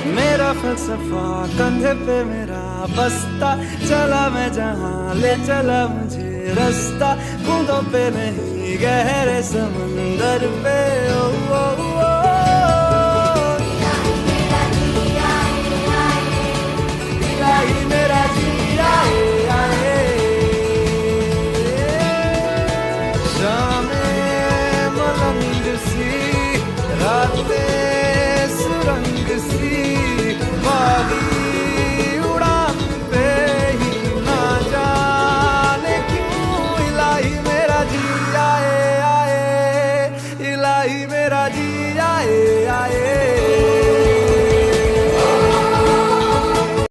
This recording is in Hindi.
मेरा फलसफा कंधे पे मेरा बस्ता, चला मैं जहां ले चला मुझे रास्ता, बूंदों पे नहीं गहरे समंदर पे। ओ, ओ, ओ, इलाही मेरा जिया आए, शामें मलंग सी, रातें सुरंग सी।